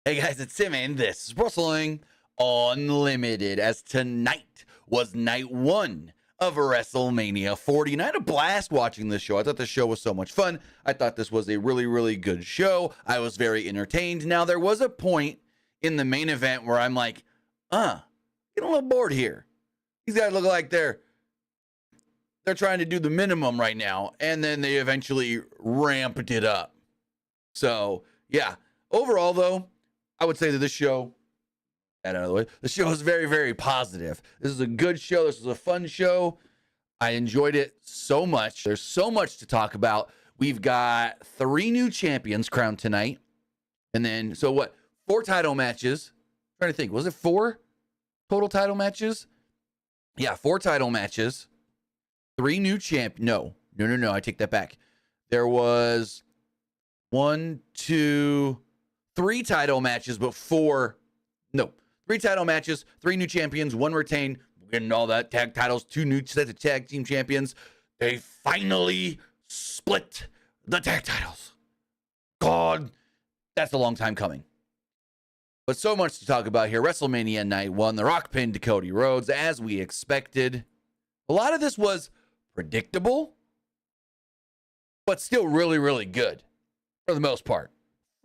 Hey guys, it's Tim, and this is Wrestling Unlimited, as tonight was night one of WrestleMania 40. And I had a blast watching this show. I thought the show was so much fun. I thought this was a really, really good show. I was very entertained. Now, there was a point in the main event where I'm like, getting a little bored here. These guys look like they're trying to do the minimum right now, and then they eventually ramped it up. So, yeah. Overall, though, I would say that this show, that out of the way, the show is very, very positive. This is a good show. This was a fun show. I enjoyed it so much. There's so much to talk about. We've got 3 new champions crowned tonight. And then, so what? 4 title matches. I'm trying to think. Was it 4 total title matches? Yeah, 4 title matches. 3 new No. I take that back. There was 1, 2, 3 title matches, but 3 title matches, 3 new champions, 1 retained, getting all that tag titles, 2 new sets of tag team champions. They finally split the tag titles. God, that's a long time coming. But so much to talk about here. WrestleMania Night 1, The Rock pinned Cody Rhodes, as we expected. A lot of this was predictable, but still really, really good for the most part.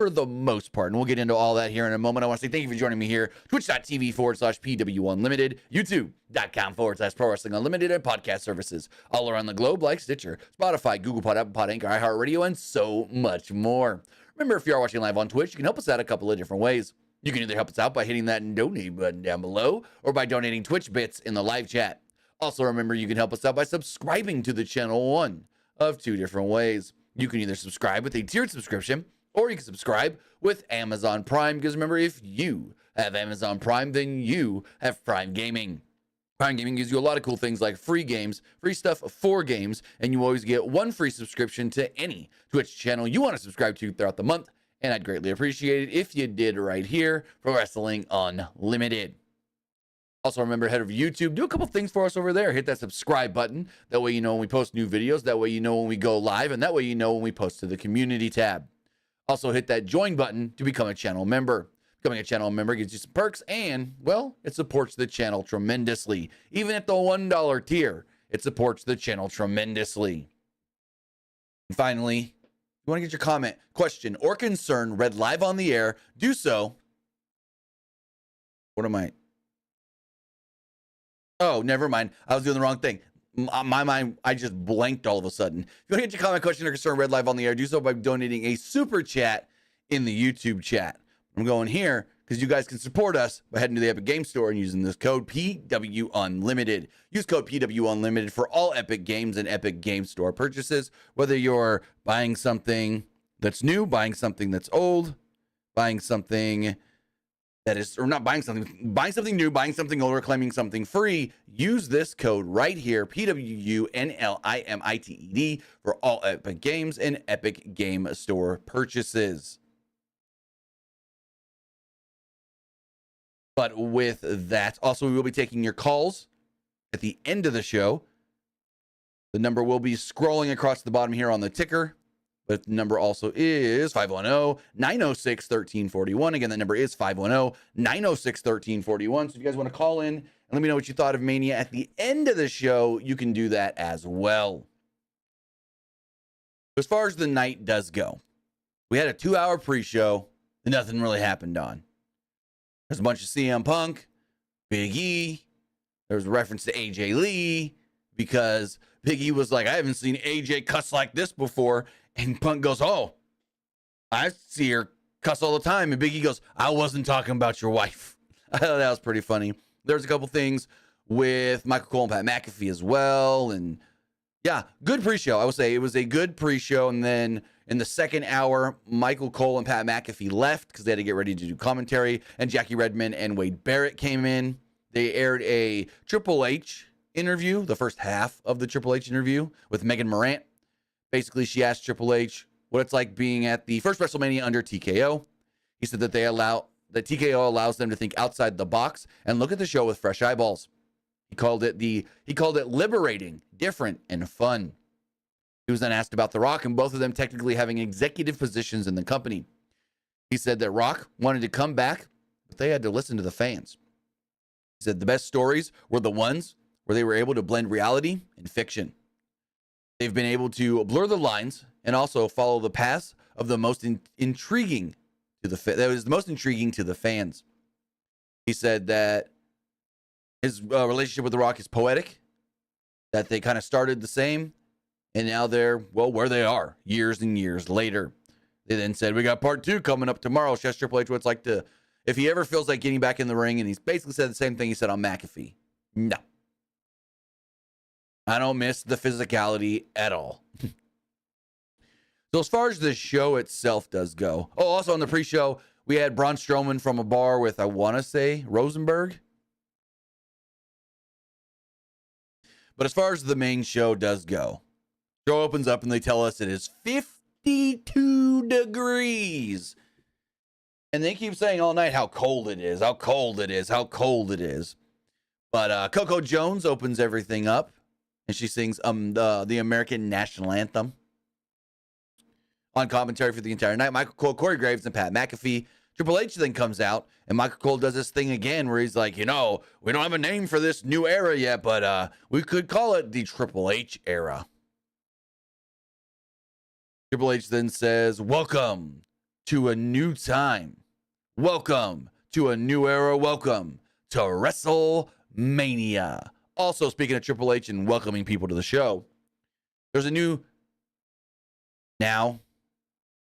And we'll get into all that here in a moment. I want to say thank you for joining me here. Twitch.tv/PWU Unlimited, YouTube.com/Pro Wrestling Unlimited, and podcast services all around the globe like Stitcher, Spotify, Google Pod, Apple Pod, Anchor, iHeartRadio, and so much more. Remember, if you are watching live on Twitch, you can help us out a couple of different ways. You can either help us out by hitting that donate button down below, or by donating Twitch bits in the live chat. Also, remember, you can help us out by subscribing to the channel, one of 2 different ways. You can either subscribe with a tiered subscription, or you can subscribe with Amazon Prime, because remember, if you have Amazon Prime, then you have Prime Gaming. Prime Gaming gives you a lot of cool things like free games, free stuff for games, and you always get 1 free subscription to any Twitch channel you want to subscribe to throughout the month, and I'd greatly appreciate it if you did right here for Wrestling Unlimited. Also, remember, head over to YouTube, do a couple things for us over there. Hit that subscribe button. That way you know when we post new videos. That way you know when we go live. And that way you know when we post to the community tab. Also, hit that join button to become a channel member. Becoming a channel member gives you some perks, and, well, it supports the channel tremendously. Even at the $1 tier, it supports the channel tremendously. And finally, if you want to get your comment, question, or concern read live on the air, do so. What am I? Oh, never mind. I was doing the wrong thing. My mind, I just blanked all of a sudden. If you want to get your comment, question, or concern read live on the air, do so by donating a super chat in the YouTube chat. I'm going here because you guys can support us by heading to the Epic Game Store and using this code PW Unlimited. Use code PW Unlimited for all Epic Games and Epic Game Store purchases, whether you're buying something that's new, buying something that's old, buying something that is, or not buying something new, buying something old, or claiming something free. Use this code right here, PWU Unlimited, for all Epic Games and Epic Game Store purchases. But with that, also, we will be taking your calls at the end of the show. The number will be scrolling across the bottom here on the ticker. But the number also is 510-906-1341. Again, that number is 510-906-1341. So if you guys want to call in and let me know what you thought of Mania at the end of the show, you can do that as well. As far as the night does go, we had a 2-hour pre-show that nothing really happened on. There's a bunch of CM Punk, Big E. There was a reference to AJ Lee because Big E was like, I haven't seen AJ cuss like this before. And Punk goes, oh, I see her cuss all the time. And Big E goes, I wasn't talking about your wife. I thought that was pretty funny. There's a couple things with Michael Cole and Pat McAfee as well. And yeah, good pre-show. I would say it was a good pre-show. And then in the second hour, Michael Cole and Pat McAfee left because they had to get ready to do commentary. And Jackie Redmond and Wade Barrett came in. They aired a Triple H interview, the first half of the Triple H interview with Megan Morant. Basically, she asked Triple H what it's like being at the first WrestleMania under TKO. He said that TKO allows them to think outside the box and look at the show with fresh eyeballs. He called it liberating, different, and fun. He was then asked about The Rock and both of them technically having executive positions in the company. He said that Rock wanted to come back, but they had to listen to the fans. He said the best stories were the ones where they were able to blend reality and fiction. They've been able to blur the lines and also follow the paths of the most intriguing to the fans. He said that his relationship with The Rock is poetic, that they kind of started the same, and now they're, well, where they are years and years later. They then said, we got part 2 coming up tomorrow. She asked Triple H what it's like to, if he ever feels like getting back in the ring, and he's basically said the same thing he said on McAfee. No. I don't miss the physicality at all. So as far as the show itself does go, also on the pre-show, we had Braun Strowman from a bar with, I want to say, Rosenberg. But as far as the main show does go, show opens up and they tell us it is 52 degrees. And they keep saying all night how cold it is, how cold it is, how cold it is. But Coco Jones opens everything up and she sings the American National Anthem. On commentary for the entire night, Michael Cole, Corey Graves, and Pat McAfee. Triple H then comes out, and Michael Cole does this thing again where he's like, we don't have a name for this new era yet, but we could call it the Triple H era. Triple H then says, welcome to a new time. Welcome to a new era. Welcome to WrestleMania. Also, speaking of Triple H and welcoming people to the show, there's a new now,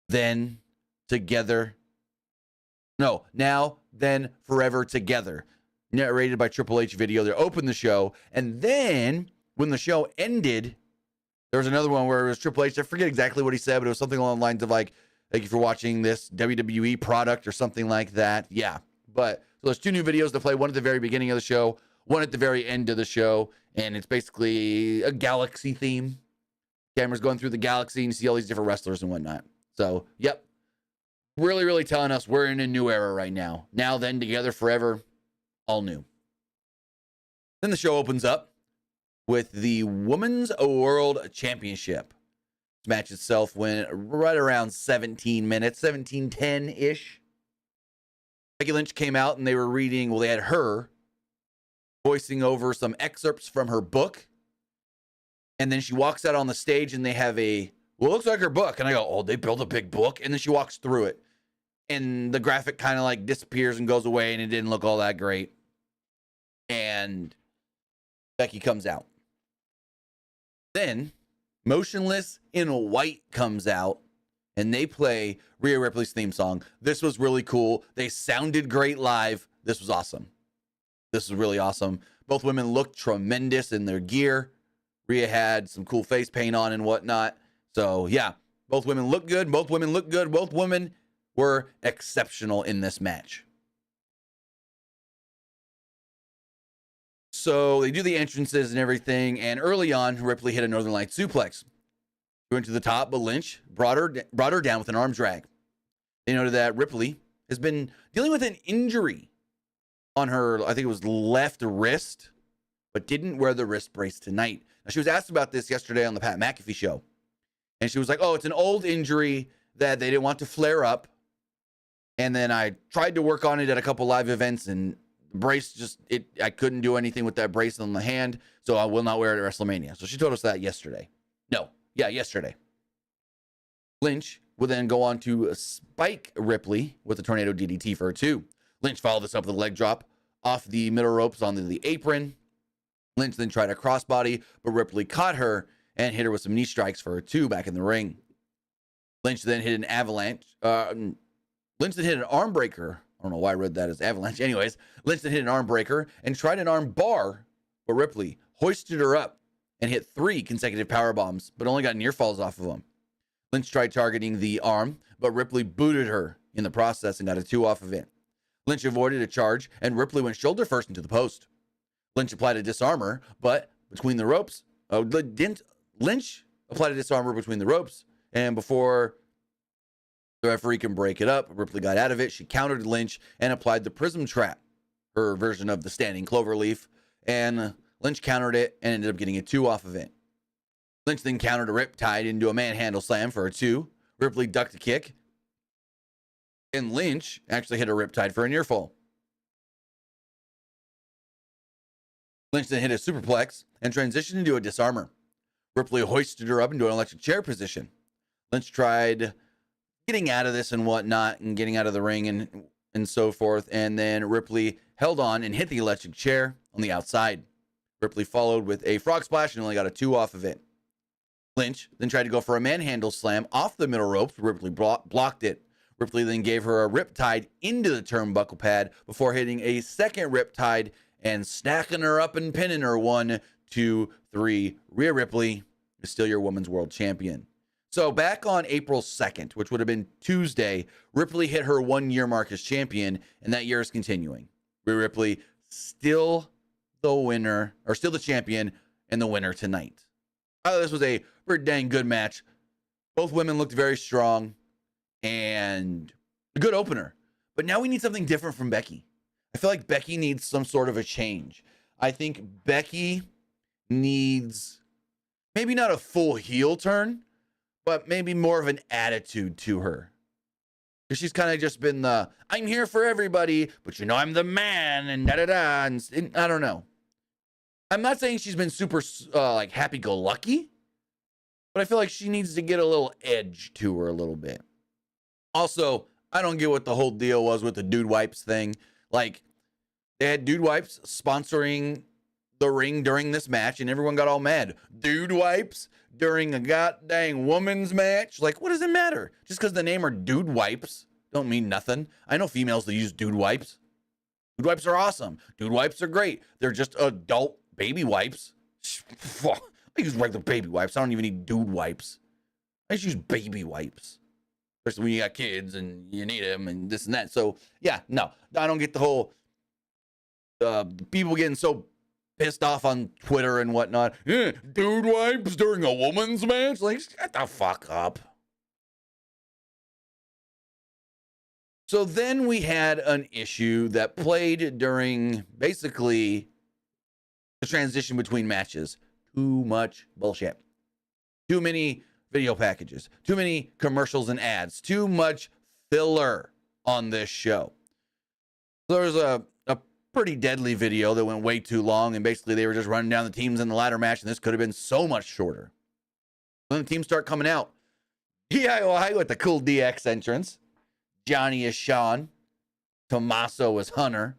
then, together. No, now, then, forever together. Narrated by Triple H video. They opened the show. And then, when the show ended, there was another one where it was Triple H. I forget exactly what he said, but it was something along the lines of like, thank you for watching this WWE product or something like that. Yeah. But so there's 2 new videos to play. One at the very beginning of the show, one at the very end of the show. And it's basically a galaxy theme. Camera's going through the galaxy and you see all these different wrestlers and whatnot. So, yep. Really, really telling us we're in a new era right now. Now, then, together, forever, all new. Then the show opens up with the Women's World Championship. This match itself went right around 17 minutes, 17:10-ish. Becky Lynch came out and they were reading, they had her voicing over some excerpts from her book. And then she walks out on the stage and they have it looks like her book. And I go, they built a big book. And then she walks through it. And the graphic kind of like disappears and goes away and it didn't look all that great. And Becky comes out. Then Motionless in White comes out and they play Rhea Ripley's theme song. This was really cool. They sounded great live. This was awesome. This was really awesome. Both women looked tremendous in their gear. Rhea had some cool face paint on and whatnot. So, yeah, both women look good. Both women look good. Both women were exceptional in this match. So they do the entrances and everything. And early on, Ripley hit a Northern Light suplex. She went to the top, but Lynch brought her down with an arm drag. They noted that Ripley has been dealing with an injury on her, I think it was left wrist, but didn't wear the wrist brace tonight. Now, she was asked about this yesterday on the Pat McAfee show. And she was like, it's an old injury that they didn't want to flare up. And then I tried to work on it at a couple live events and the brace I couldn't do anything with that brace on the hand. So I will not wear it at WrestleMania. So she told us that yesterday. Yesterday. Lynch would then go on to spike Ripley with a tornado DDT for her 2. Lynch followed this up with a leg drop off the middle ropes onto the apron. Lynch then tried a crossbody, but Ripley caught her and hit her with some knee strikes for her 2 back in the ring. Lynch then hit an avalanche. Lynch then hit an arm breaker. I don't know why I read that as avalanche. Anyways, Lynch then hit an arm breaker and tried an arm bar, but Ripley hoisted her up and hit 3 consecutive power bombs, but only got near falls off of them. Lynch tried targeting the arm, but Ripley booted her in the process and got a 2 off of it. Lynch avoided a charge, and Ripley went shoulder first into the post. Lynch applied a disarmer, but between the ropes, Lynch applied a disarmer between the ropes, and before the referee can break it up, Ripley got out of it. She countered Lynch and applied the prism trap, her version of the standing cloverleaf, and Lynch countered it and ended up getting a 2 off of it. Lynch then countered a riptide into a manhandle slam for a 2. Ripley ducked a kick And Lynch actually hit a riptide for a near fall. Lynch then hit a superplex and transitioned into a disarmor. Ripley hoisted her up into an electric chair position. Lynch tried getting out of this and whatnot and getting out of the ring and so forth. And then Ripley held on and hit the electric chair on the outside. Ripley followed with a frog splash and only got a 2 off of it. Lynch then tried to go for a manhandle slam off the middle ropes. Ripley blocked it. Ripley then gave her a riptide into the turnbuckle pad before hitting a second riptide and snacking her up and pinning her. 1, 2, 3. Rhea Ripley is still your women's world champion. So back on April 2nd, which would have been Tuesday, Ripley hit her 1-year mark as champion, and that year is continuing. Rhea Ripley still the winner, or still the champion, and the winner tonight. I thought this was a pretty dang good match. Both women looked very strong, and a good opener. But now we need something different from Becky. I feel like Becky needs some sort of a change. I think Becky needs maybe not a full heel turn, but maybe more of an attitude to her. Because she's kind of just been the, I'm here for everybody, but you know I'm the man, and da-da-da, and I don't know. I'm not saying she's been super, like, happy-go-lucky, but I feel like she needs to get a little edge to her a little bit. Also, I don't get what the whole deal was with the Dude Wipes thing. Like, they had Dude Wipes sponsoring the ring during this match, and everyone got all mad. Dude Wipes during a goddamn woman's match? Like, what does it matter? Just because the name are Dude Wipes don't mean nothing. I know females that use Dude Wipes. Dude Wipes are awesome. Dude Wipes are great. They're just adult baby wipes. I use regular baby wipes. I don't even need Dude Wipes. I just use baby wipes. Especially when you got kids and you need them and this and that. So, yeah, no. I don't get the whole people getting so pissed off on Twitter and whatnot. Yeah, Dude Wipes during a woman's match? Like, shut the fuck up. So then we had an issue that played during basically the transition between matches. Too much bullshit. Too many video packages. Too many commercials and ads. Too much filler on this show. There was a pretty deadly video that went way too long, and basically they were just running down the teams in the ladder match, and this could have been so much shorter. When the teams start coming out, DIY with the cool DX entrance. Johnny is Sean. Tommaso is Hunter.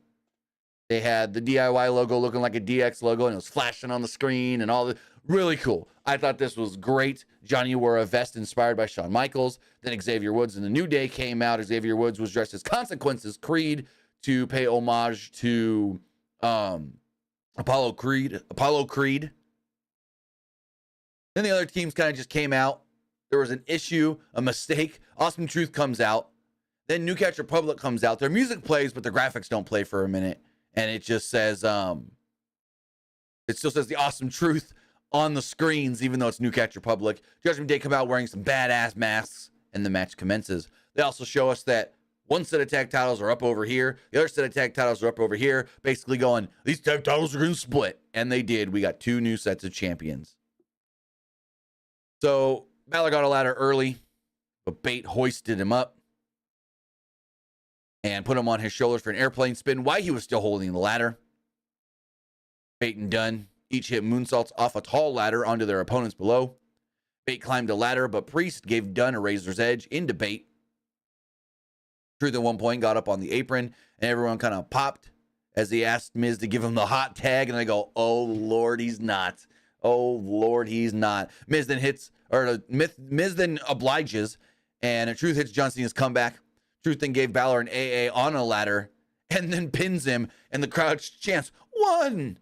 They had the DIY logo looking like a DX logo, and it was flashing on the screen and all the really cool. I thought this was great. Johnny wore a vest inspired by Shawn Michaels. Then Xavier Woods and the New Day came out. Xavier Woods was dressed as Consequences Creed to pay homage to Apollo Creed. Then the other teams kind of just came out. There was an issue, a mistake. Awesome Truth comes out. Then New Catch Republic comes out. Their music plays, but the graphics don't play for a minute. And it just says, it still says the Awesome Truth on the screens, even though it's New Catch Republic. Judgment Day come out wearing some badass masks, and the match commences. They also show us that one set of tag titles are up over here. The other set of tag titles are up over here. Basically going, these tag titles are going to split. And they did. We got 2 new sets of champions. So Balor got a ladder early, but Bate hoisted him up and put him on his shoulders for an airplane spin while he was still holding the ladder. Bate and Dunn each hit moonsaults off a tall ladder onto their opponents below. Bate climbed a ladder, but Priest gave Dunn a razor's edge into Bate. Truth at one point got up on the apron, and everyone kind of popped as he asked Miz to give him the hot tag, and they go, oh, Lord, he's not. Oh, Lord, he's not. Miz then obliges, and Truth hits John Cena's comeback. Truth then gave Balor an AA on a ladder, and then pins him, and the crowd chants, 1,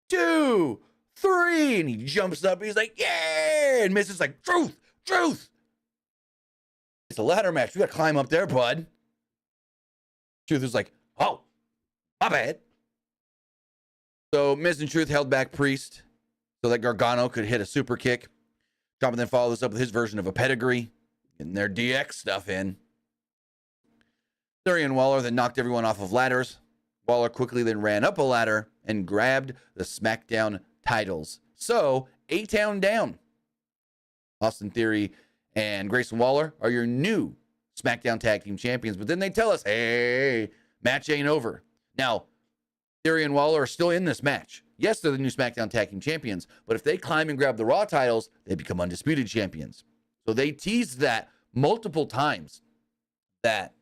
2, 3, and he jumps up, and he's like, yeah, and Miz is like, Truth. It's a ladder match. We got to climb up there, bud. Truth is like, oh, my bad. So Miz and Truth held back Priest so that Gargano could hit a super kick. Ciampa then followed this up with his version of a pedigree, getting their DX stuff in. Theory and Waller then knocked everyone off of ladders. Waller quickly then ran up a ladder and grabbed the SmackDown titles. So, A-Town down. Austin Theory and Grayson Waller are your new SmackDown Tag Team Champions. But then they tell us, hey, match ain't over. Now, Theory and Waller are still in this match. Yes, they're the new SmackDown Tag Team Champions, but if they climb and grab the Raw titles, they become undisputed champions. So they teased that multiple times that,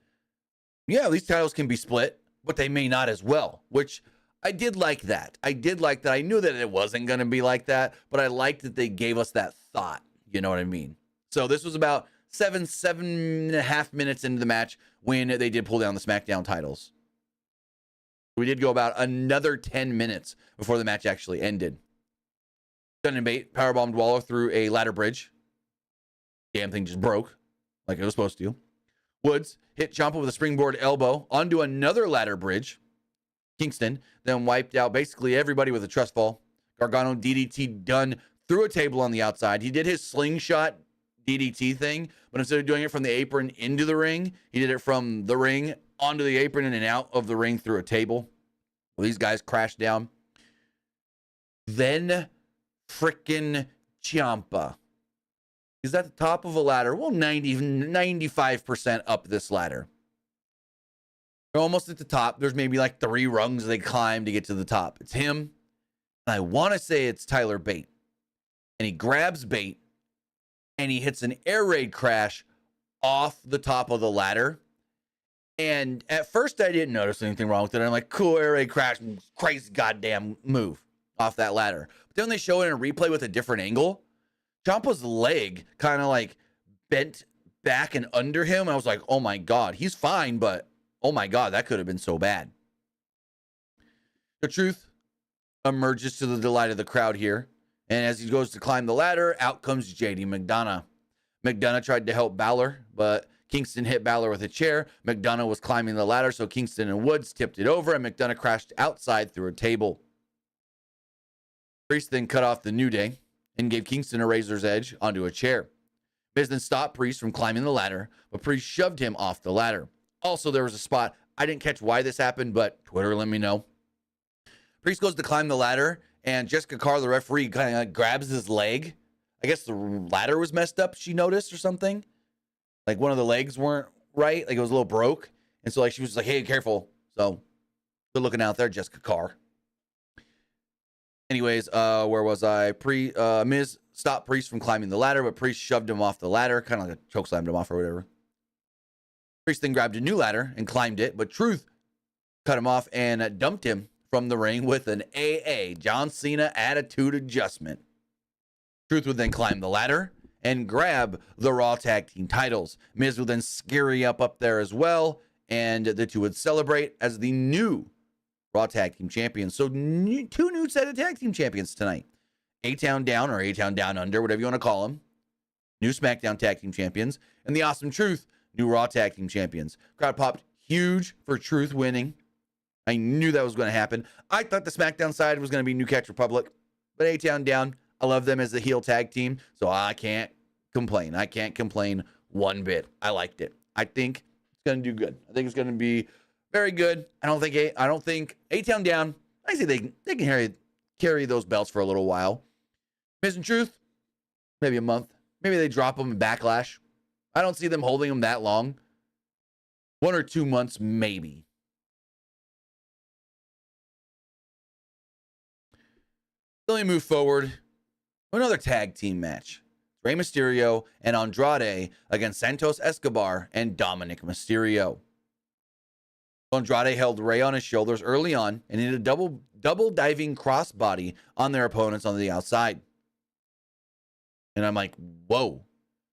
yeah, these titles can be split, but they may not as well, which I did like that. I did like that. I knew that it wasn't going to be like that, but I liked that they gave us that thought. You know what I mean? So this was about 7.5 minutes into the match when they did pull down the SmackDown titles. We did go about another 10 minutes before the match actually ended. Dun Bate powerbombed Waller through a ladder bridge. Damn thing just broke like it was supposed to. Woods hit Ciampa with a springboard elbow onto another ladder bridge. Kingston then wiped out basically everybody with a trust fall. Gargano DDT Dunn through a table on the outside. He did his slingshot DDT thing, but instead of doing it from the apron into the ring, he did it from the ring onto the apron and out of the ring through a table. Well, these guys crashed down. Then frickin' Ciampa. He's at the top of a ladder. Well, 95% up this ladder. They're almost at the top. There's maybe like 3 rungs they climb to get to the top. It's him. And I want to say it's Tyler Bate. And he grabs Bate and he hits an air raid crash off the top of the ladder. And at first I didn't notice anything wrong with it. I'm like, cool, air raid crash, crazy goddamn move off that ladder. But then they show it in a replay with a different angle. Ciampa's leg kind of like bent back and under him. I was like, oh my God, he's fine, but oh my God, that could have been so bad. The Truth emerges to the delight of the crowd here. And as he goes to climb the ladder, out comes JD McDonough. McDonough tried to help Balor, but Kingston hit Balor with a chair. McDonough was climbing the ladder, so Kingston and Woods tipped it over, and McDonough crashed outside through a table. Priest then cut off the New Day and gave Kingston a razor's edge onto a chair. Miz then stopped Priest from climbing the ladder, but Priest shoved him off the ladder. Also, there was a spot, I didn't catch why this happened, but Twitter let me know. Priest goes to climb the ladder, and Jessica Carr, the referee, kind of grabs his leg. I guess the ladder was messed up, she noticed, or something. Like one of the legs weren't right, like it was a little broke. And so like she was like, hey, careful. So good looking out there, Jessica Carr. Anyways, where was I? Miz stopped Priest from climbing the ladder, but Priest shoved him off the ladder, kind of like a chokeslammed him off or whatever. Priest then grabbed a new ladder and climbed it, but Truth cut him off and dumped him from the ring with an AA, John Cena attitude adjustment. Truth would then climb the ladder and grab the Raw Tag Team titles. Miz would then scurry up there as well, and the two would celebrate as the new Raw Tag Team Champions. So 2 new set of Tag Team Champions tonight. A-Town Down, or A-Town Down Under, whatever you want to call them. New SmackDown Tag Team Champions. And the Awesome Truth, new Raw Tag Team Champions. Crowd popped huge for Truth winning. I knew that was going to happen. I thought the SmackDown side was going to be New Catch Republic. But A-Town Down, I love them as the heel tag team. So I can't complain. I can't complain one bit. I liked it. I think it's going to do good. I think it's going to be very good. I don't think A-Town Down, I say they can carry those belts for a little while. Miz and Truth, maybe a month. Maybe they drop them in Backlash. I don't see them holding them that long. 1 or 2 months, maybe. Then we move forward to another tag team match. Rey Mysterio and Andrade against Santos Escobar and Dominic Mysterio. Andrade held Rey on his shoulders early on and hit a double diving crossbody on their opponents on the outside. And I'm like, whoa,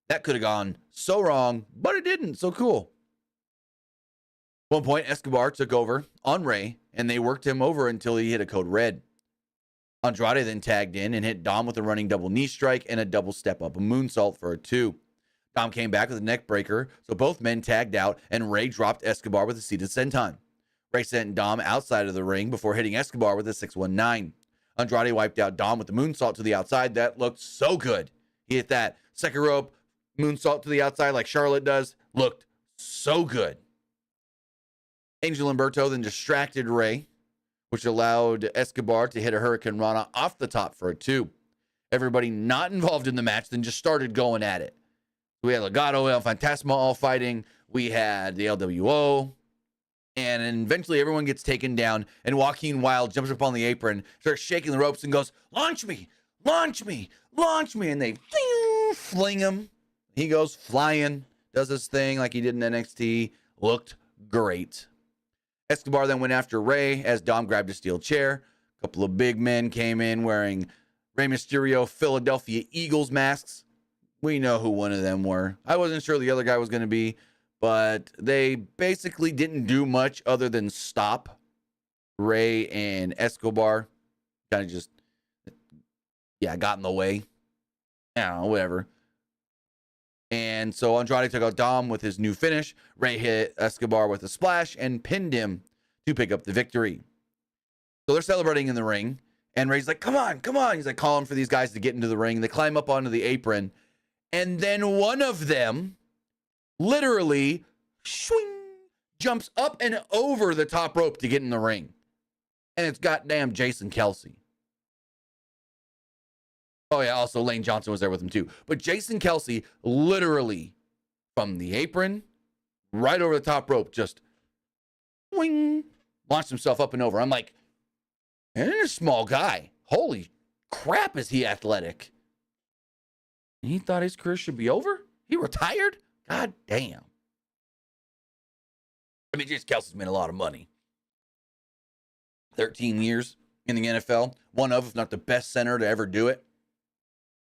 that could have gone so wrong, but it didn't. So cool. At one point, Escobar took over on Rey, and they worked him over until he hit a code red. Andrade then tagged in and hit Dom with a running double knee strike and a double step up, a moonsault for a 2. Dom came back with a neck breaker, so both men tagged out, and Rey dropped Escobar with a seated senton. Rey sent Dom outside of the ring before hitting Escobar with a 619. Andrade wiped out Dom with the moonsault to the outside. That looked so good. He hit that second rope moonsault to the outside like Charlotte does. Looked so good. Angel Umberto then distracted Rey, which allowed Escobar to hit a Hurricane Rana off the top for a 2. Everybody not involved in the match then just started going at it. We had Legado, El Fantasma all fighting. we had the LWO, and eventually everyone gets taken down, and Joaquin Wilde jumps up on the apron, starts shaking the ropes, and goes, "Launch me, launch me, launch me," and they fling him. He goes flying, does his thing like he did in NXT, looked great. Escobar then went after Rey as Dom grabbed a steel chair. A couple of big men came in wearing Rey Mysterio Philadelphia Eagles masks. We know who one of them were. I wasn't sure the other guy was going to be, but they basically didn't do much other than stop Rey and Escobar. Kind of just, got in the way. I don't know, whatever. And so Andrade took out Dom with his new finish. Rey hit Escobar with a splash and pinned him to pick up the victory. So they're celebrating in the ring, and Rey's like, come on, come on. He's like calling for these guys to get into the ring. They climb up onto the apron, and then one of them literally jumps up and over the top rope to get in the ring. And it's goddamn Jason Kelsey. Oh, yeah, also Lane Johnson was there with him too. But Jason Kelsey literally from the apron right over the top rope just launched himself up and over. I'm like, and a small guy. Holy crap, is he athletic. And he thought his career should be over? He retired? God damn. I mean, Jason Kelsey's made a lot of money. 13 years in the NFL. One of, if not the best center to ever do it.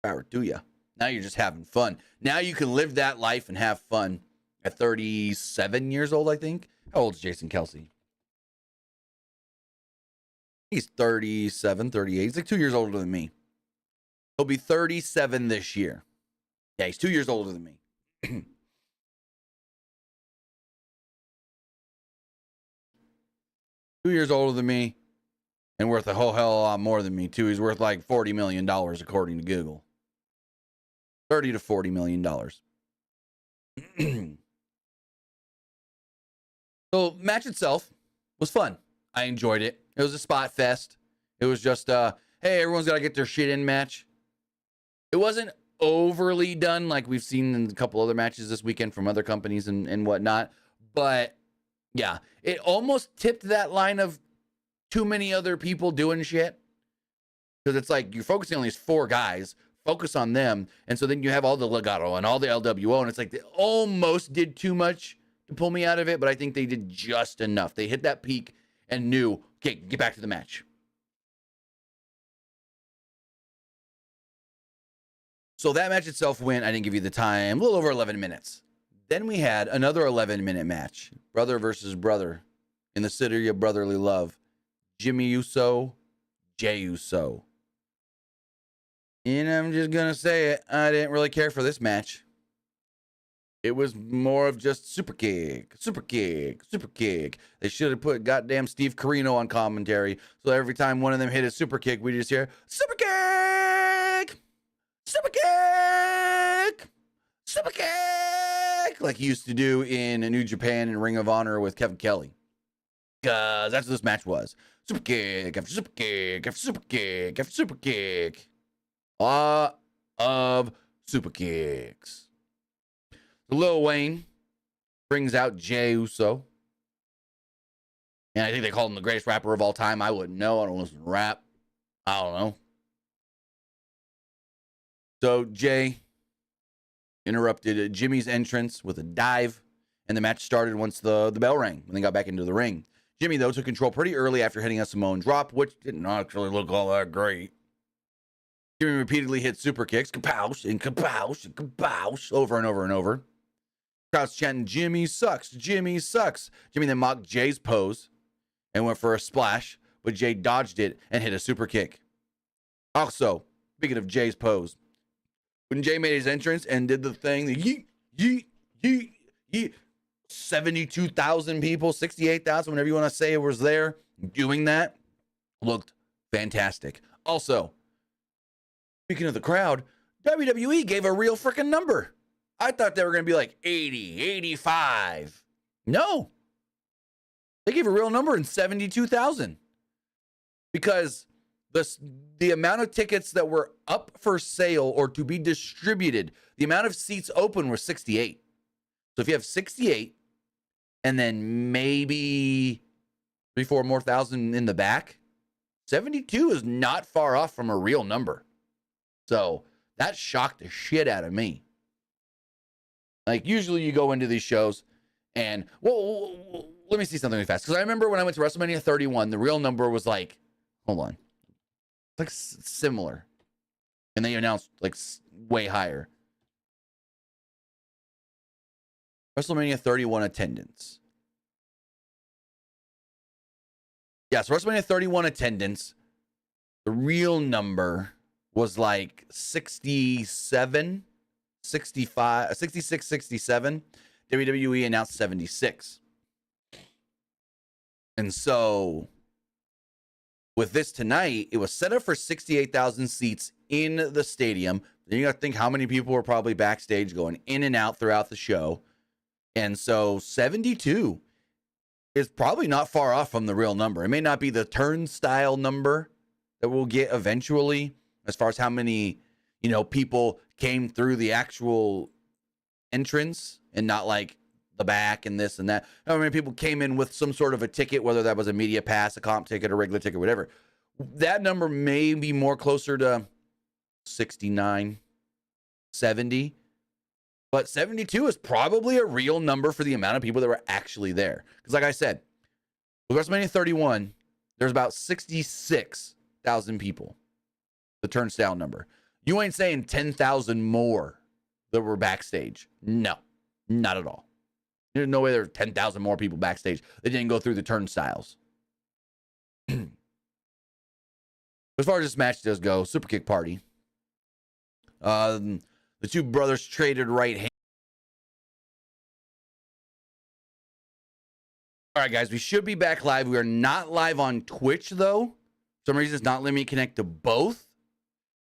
Power to you. Now you're just having fun. Now you can live that life and have fun at 37 years old, I think. How old is Jason Kelsey? He's 37, 38. He's like 2 years older than me. He'll be 37 this year. Yeah, he's 2 years older than me. 2 years older than me and worth a whole hell of a lot more than me, too. He's worth like $40 million, according to Google. 30 to $40 million. So, match itself was fun. I enjoyed it. It was a spot fest. It was just, hey, everyone's got to get their shit in match. It wasn't overly done like we've seen in a couple other matches this weekend from other companies and whatnot. But, yeah, it almost tipped that line of too many other people doing shit. Because it's like you're focusing on these four guys. Focus on them. And so then you have all the Legato and all the LWO. And it's like they almost did too much to pull me out of it. But I think they did just enough. They hit that peak and knew, okay, get back to the match. So that match itself went, I didn't give you the time, a little over 11 minutes. Then we had another 11-minute match. Brother versus brother in the city of brotherly love. Jimmy Uso, Jey Uso. And I'm just going to say it. I didn't really care for this match. It was more of just super kick, super kick, super kick. They should have put goddamn Steve Corino on commentary. So every time one of them hit a super kick, we just hear, super kick, super kick, super kick. Like he used to do in New Japan and Ring of Honor with Kevin Kelly. Because that's what this match was. Super kick after super kick after super kick after super kick. A lot of super kicks. Lil Wayne brings out Jey Uso. And I think they called him the greatest rapper of all time. I wouldn't know. I don't listen to rap. I don't know. So Jey interrupted Jimmy's entrance with a dive. And the match started once the bell rang when they got back into the ring. Jimmy, though, took control pretty early after hitting a Samoan drop, which didn't actually look all that great. Jimmy repeatedly hit super kicks, kapoush and kapoush and kapoush, over and over and over. Crowd's chanting, Jimmy sucks, Jimmy sucks. Jimmy then mocked Jay's pose and went for a splash, but Jey dodged it and hit a super kick. Also, speaking of Jay's pose, when Jey made his entrance and did the thing, the yeet, yeet, yeet, yeet, 72,000 people, 68,000, whatever you want to say, was there doing that. Looked fantastic. Also, speaking of the crowd, WWE gave a real freaking number. I thought they were going to be like 80, 85. No. They gave a real number in 72,000. Because the amount of tickets that were up for sale or to be distributed, the amount of seats open were 68. So if you have 68 and then maybe 3-4 more thousand in the back, 72 is not far off from a real number. So that shocked the shit out of me. Like, usually you go into these shows and, well, let me see something really fast. Because I remember when I went to WrestleMania 31, the real number was like, hold on, like similar. And they announced like way higher. WrestleMania 31 attendance. Yeah, so WrestleMania 31 attendance, the real number was like 67, 65, 66, 67. WWE announced 76. And so with this tonight, it was set up for 68,000 seats in the stadium. Then you got to think how many people were probably backstage going in and out throughout the show. And so 72 is probably not far off from the real number. It may not be the turnstile number that we'll get eventually as far as how many, people came through the actual entrance and not like the back and this and that. How many people came in with some sort of a ticket, whether that was a media pass, a comp ticket, a regular ticket, whatever. That number may be more closer to 69, 70. But 72 is probably a real number for the amount of people that were actually there. Because like I said, with WrestleMania 31, there's about 66,000 people. The turnstile number. You ain't saying 10,000 more that were backstage. No, not at all. There's no way there were 10,000 more people backstage. They didn't go through the turnstiles. As far as this match does go, Super Kick Party. The two brothers traded right hand. All right, guys, we should be back live. We are not live on Twitch, though. For some reason, it's not letting me connect to both.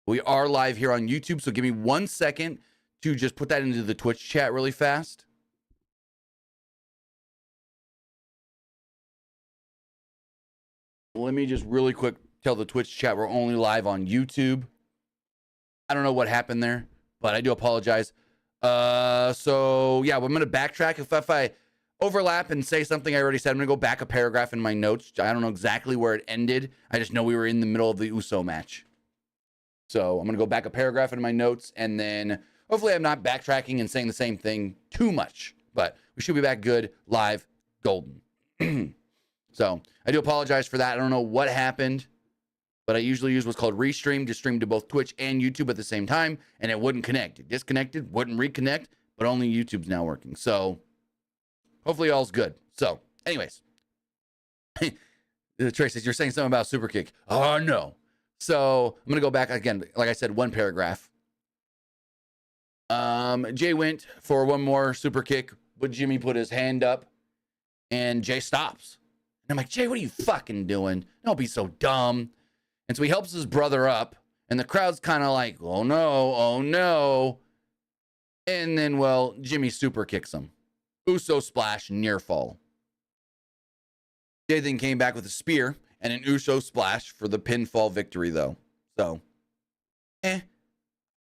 We are live here on YouTube, so give me 1 second to just put that into the Twitch chat really fast. Let me just really quick tell the Twitch chat we're only live on YouTube. I don't know what happened there, but I do apologize. So yeah, I'm going to backtrack. If I overlap and say something I already said, I'm going to go back a paragraph in my notes. I don't know exactly where it ended. I just know we were in the middle of the Uso match. So I'm going to go back a paragraph in my notes, and then hopefully I'm not backtracking and saying the same thing too much, but we should be back good, live, golden. So I do apologize for that. I don't know what happened, but I usually use what's called Restream to stream to both Twitch and YouTube at the same time, and it wouldn't connect. It disconnected, wouldn't reconnect, but only YouTube's now working. So hopefully all's good. So anyways, Trey says, you're saying something about Super Kick. Oh, no. So I'm going to go back again. Like I said, one paragraph. Jay went for one more Super Kick, but Jimmy put his hand up, and Jay stops. And I'm like, Jay, what are you fucking doing? Don't be so dumb. And so he helps his brother up, and the crowd's kind of like, oh no, oh no. And then, well, Jimmy super kicks him. Uso splash, near fall. Jay then came back with a spear and an Uso splash for the pinfall victory, though. So, it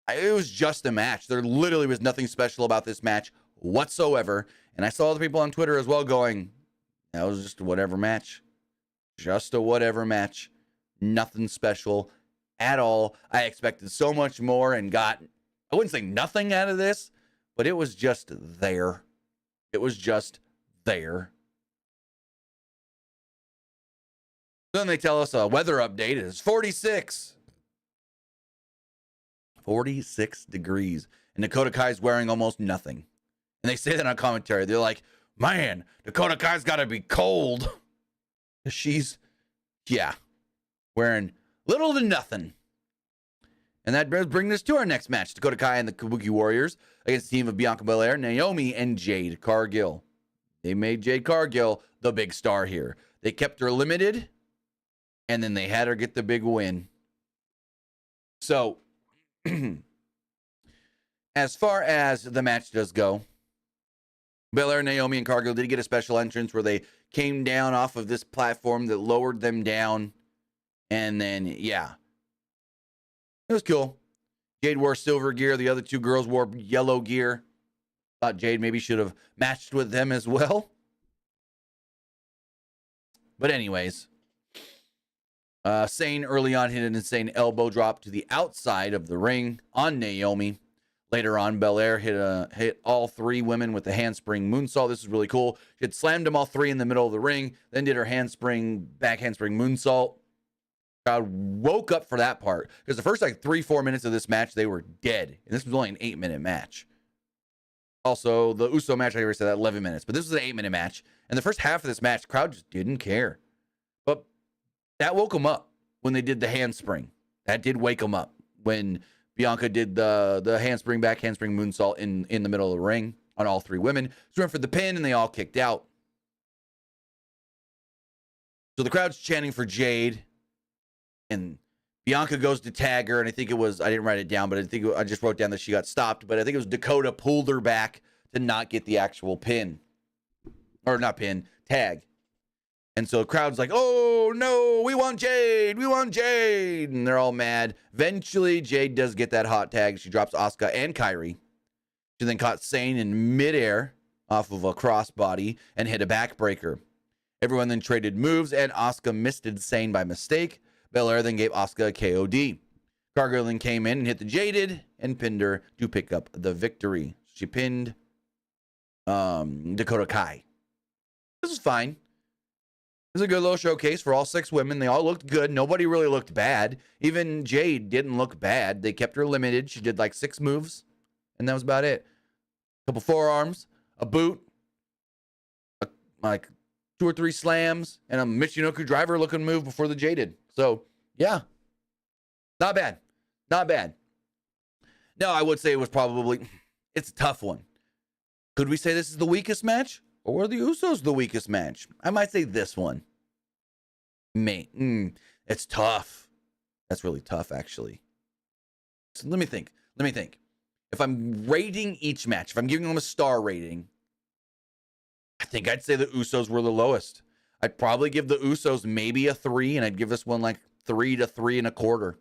was just a match. There literally was nothing special about this match whatsoever. And I saw other people on Twitter as well going, that was just a whatever match. Just a whatever match. Nothing special at all. I expected so much more and got, I wouldn't say nothing out of this, but it was just there. It was just there. Then they tell us a weather update is 46. 46 degrees. And Dakota Kai's wearing almost nothing. And they say that on commentary. They're like, man, Dakota Kai's got to be cold. She's, yeah, wearing little to nothing. And that does bring us to our next match. Dakota Kai and the Kabuki Warriors against the team of Bianca Belair, Naomi, and Jade Cargill. They made Jade Cargill the big star here. They kept her limited, and then they had her get the big win. So, as far as the match does go, Belair, Naomi, and Cargill did get a special entrance where they came down off of this platform that lowered them down. And then, yeah, it was cool. Jade wore silver gear. The other two girls wore yellow gear. Thought Jade maybe should have matched with them as well. But anyways, Sane early on hit an insane elbow drop to the outside of the ring on Naomi. Later on, Belair hit all three women with the handspring moonsault. This is really cool. She had slammed them all three in the middle of the ring, then did her back handspring moonsault. Crowd woke up for that part because the first 3-4 minutes of this match, they were dead. And this was only an 8-minute match. Also, the Uso match, I already said that, 11 minutes. But this was an 8-minute match. And the first half of this match, the crowd just didn't care. But that woke them up when they did the handspring. That did wake them up when Bianca did the handspring, back handspring moonsault in the middle of the ring on all three women. So went for the pin, and they all kicked out. So the crowd's chanting for Jade. And Bianca goes to tag her, and I think it was, I didn't write it down, but I just wrote down that she got stopped, but I think it was Dakota pulled her back to not get the actual pin. Or not pin, tag. And so the crowd's like, oh, no, we want Jade, and they're all mad. Eventually, Jade does get that hot tag. She drops Asuka and Kairi. She then caught Sane in midair off of a crossbody and hit a backbreaker. Everyone then traded moves, and Asuka misted Sane by mistake. Belair then gave Asuka a KOD. Gargano then came in and hit the Jaded and pinned her to pick up the victory. She pinned Dakota Kai. This was fine. It was a good little showcase for all 6 women. They all looked good. Nobody really looked bad. Even Jade didn't look bad. They kept her limited. She did 6 moves, and that was about it. A couple forearms, a boot, 2 or 3 slams, and a Michinoku driver looking move before the Jaded. So, yeah, not bad. Not bad. Now, I would say it was probably, it's a tough one. Could we say this is the weakest match? Or were the Usos the weakest match? I might say this one. It's tough. That's really tough, actually. So let me think. If I'm rating each match, if I'm giving them a star rating, I think I'd say the Usos were the lowest. I'd probably give the Usos maybe a 3, and I'd give this one 3 to 3 1/4.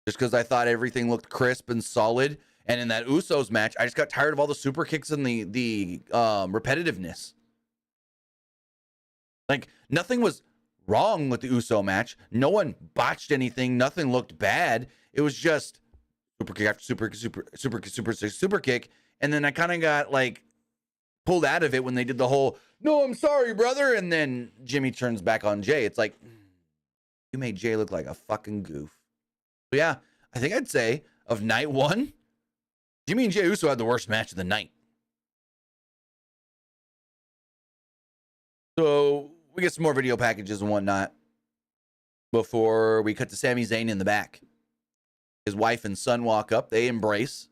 Just because I thought everything looked crisp and solid. And in that Usos match, I just got tired of all the super kicks and the repetitiveness. Nothing was wrong with the Uso match. No one botched anything. Nothing looked bad. It was just super kick after super kick. And then I kind of got pulled out of it when they did the whole, no, I'm sorry, brother. And then Jimmy turns back on Jay. It's like, you made Jay look like a fucking goof. So yeah, I think I'd say of night 1, Jimmy and Jey Uso had the worst match of the night. So we get some more video packages and whatnot before we cut to Sami Zayn in the back. His wife and son walk up. They embrace.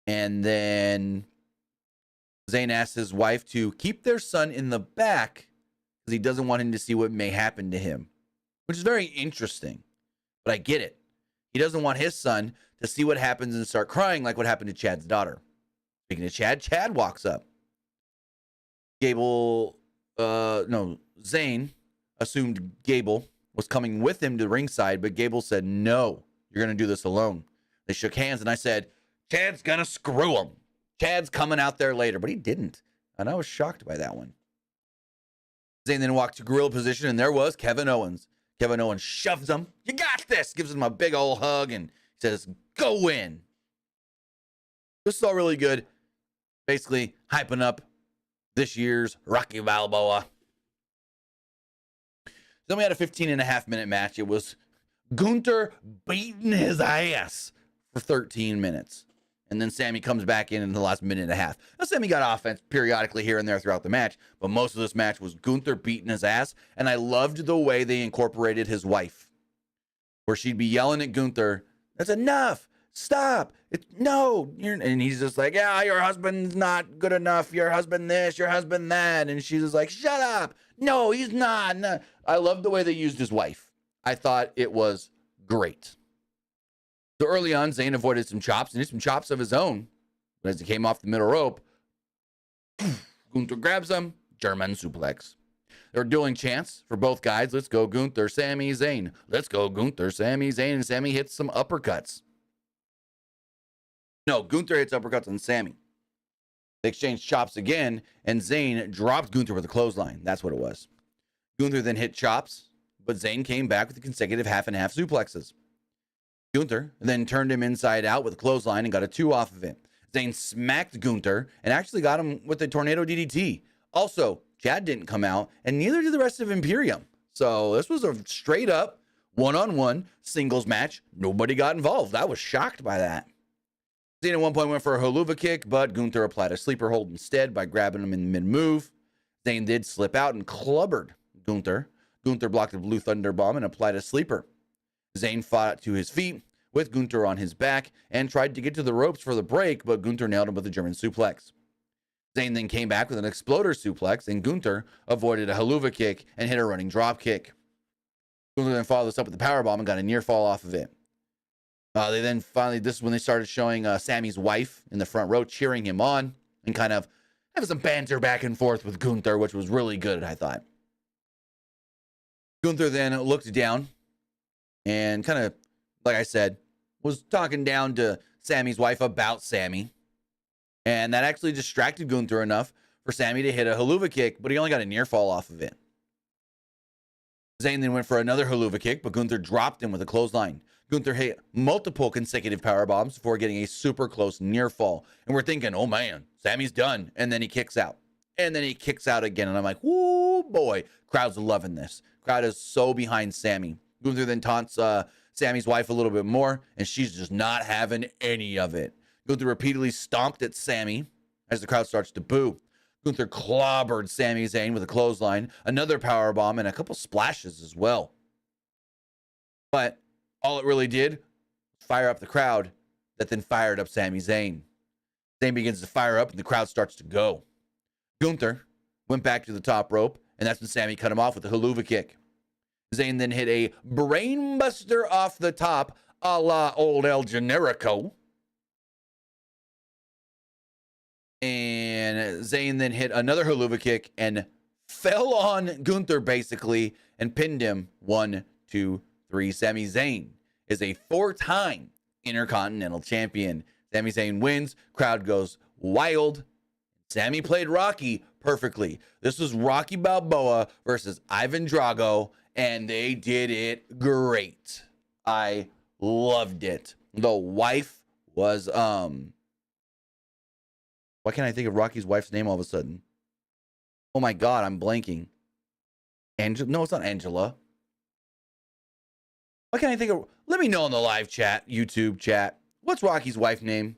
And then Zayn asks his wife to keep their son in the back because he doesn't want him to see what may happen to him, which is very interesting. But I get it. He doesn't want his son to see what happens and start crying like what happened to Chad's daughter. Speaking of Chad, Chad walks up. Zayn assumed Gable was coming with him to ringside, but Gable said, no, you're going to do this alone. They shook hands, and I said, Chad's going to screw him. Chad's coming out there later, but he didn't. And I was shocked by that one. Zayn then walked to gorilla position, and there was Kevin Owens. Kevin Owens shoves him. You got this. Gives him a big old hug and says, go in. This is all really good. Basically hyping up this year's Rocky Balboa. Then we had a 15.5-minute match. It was Gunther beating his ass for 13 minutes. And then Sammy comes back in the last minute and a half. Now, Sammy got offense periodically here and there throughout the match, but most of this match was Gunther beating his ass. And I loved the way they incorporated his wife, where she'd be yelling at Gunther, that's enough. Stop. And he's just like, yeah, your husband's not good enough. Your husband this, your husband that. And she's just like, shut up. No, he's not. No. I loved the way they used his wife. I thought it was great. So early on, Zayn avoided some chops and did some chops of his own. But as he came off the middle rope, Gunther grabs him, German suplex. There were dueling chants for both guys. Let's go Gunther, Sami Zayn. Let's go Gunther, Sami Zayn. And Sami hits some uppercuts. No, Gunther hits uppercuts on Sammy. They exchanged chops again, and Zayn dropped Gunther with a clothesline. That's what it was. Gunther then hit chops, but Zayn came back with the consecutive half and half suplexes. Gunther then turned him inside out with a clothesline and got a 2 off of it. Zayn smacked Gunther and actually got him with the tornado DDT. Also, Chad didn't come out, and neither did the rest of Imperium. So this was a straight up one-on-one singles match. Nobody got involved. I was shocked by that. Zayn at one point went for a haluva kick, but Gunther applied a sleeper hold instead by grabbing him in mid-move. Zayn did slip out and clubbered Gunther. Gunther blocked a blue thunder bomb and applied a sleeper. Zayn fought to his feet with Gunther on his back and tried to get to the ropes for the break, but Gunther nailed him with a German suplex. Zayn then came back with an exploder suplex, and Gunther avoided a haluva kick and hit a running drop kick. Gunther then followed this up with the powerbomb and got a near fall off of it. They then finally, this is when they started showing Sammy's wife in the front row cheering him on and kind of having some banter back and forth with Gunther, which was really good, I thought. Gunther then looked down and kind of, like I said, was talking down to Sammy's wife about Sammy. And that actually distracted Gunther enough for Sammy to hit a haluva kick, but he only got a near fall off of it. Zayn then went for another haluva kick, but Gunther dropped him with a clothesline. Gunther hit multiple consecutive power bombs before getting a super close near fall. And we're thinking, oh man, Sammy's done. And then he kicks out. And then he kicks out again. And I'm like, whoo, boy. Crowd's loving this. Crowd is so behind Sammy. Gunther then taunts Sammy's wife a little bit more, and she's just not having any of it. Gunther repeatedly stomped at Sammy as the crowd starts to boo. Gunther clobbered Sami Zayn with a clothesline, another powerbomb, and a couple splashes as well. But all it really did was fire up the crowd that then fired up Sami Zayn. Zayn begins to fire up, and the crowd starts to go. Gunther went back to the top rope, and that's when Sammy cut him off with a haluva kick. Zayn then hit a brainbuster off the top, a la old El Generico. And Zayn then hit another haluva kick and fell on Gunther basically and pinned him. 1, 2, 3. Sami Zayn is a 4-time Intercontinental Champion. Sami Zayn wins. Crowd goes wild. Sammy played Rocky perfectly. This was Rocky Balboa versus Ivan Drago, and they did it great. I loved it. The wife was why can't I think of Rocky's wife's name all of a sudden? Oh my God, I'm blanking. Angela? No, it's not Angela. Why can't I think of? Let me know in the live chat, YouTube chat. What's Rocky's wife's name?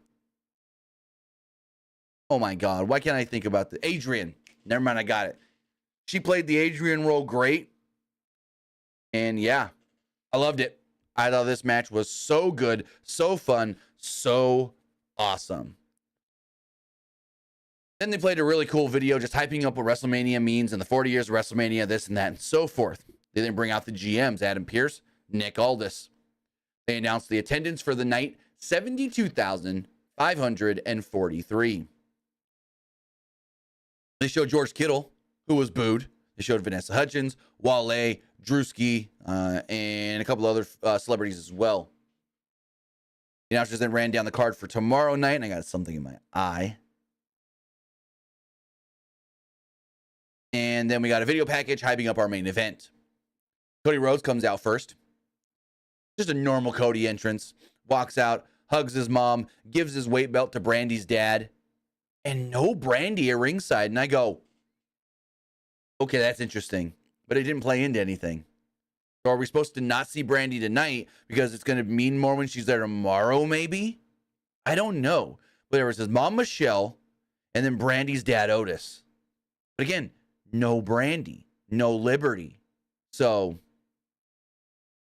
Oh my God, why can't I think about the Adrian? Never mind, I got it. She played the Adrian role great. And yeah, I loved it. I thought this match was so good, so fun, so awesome. Then they played a really cool video just hyping up what WrestleMania means and the 40 years of WrestleMania, this and that, and so forth. They then bring out the GMs, Adam Pearce, Nick Aldis. They announced the attendance for the night, 72,543. They showed George Kittle, who was booed. They showed Vanessa Hudgens, Wale, Drewski, and a couple other celebrities as well. The announcers then ran down the card for tomorrow night, and I got something in my eye. And then we got a video package hyping up our main event. Cody Rhodes comes out first. Just a normal Cody entrance. Walks out, hugs his mom, gives his weight belt to Brandy's dad. And no Brandy at ringside. And I go, okay, that's interesting. But it didn't play into anything. So are we supposed to not see Brandy tonight because it's going to mean more when she's there tomorrow, maybe? I don't know. But there was his mom, Michelle, and then Brandy's dad, Otis. But again, no Brandy, no Liberty. So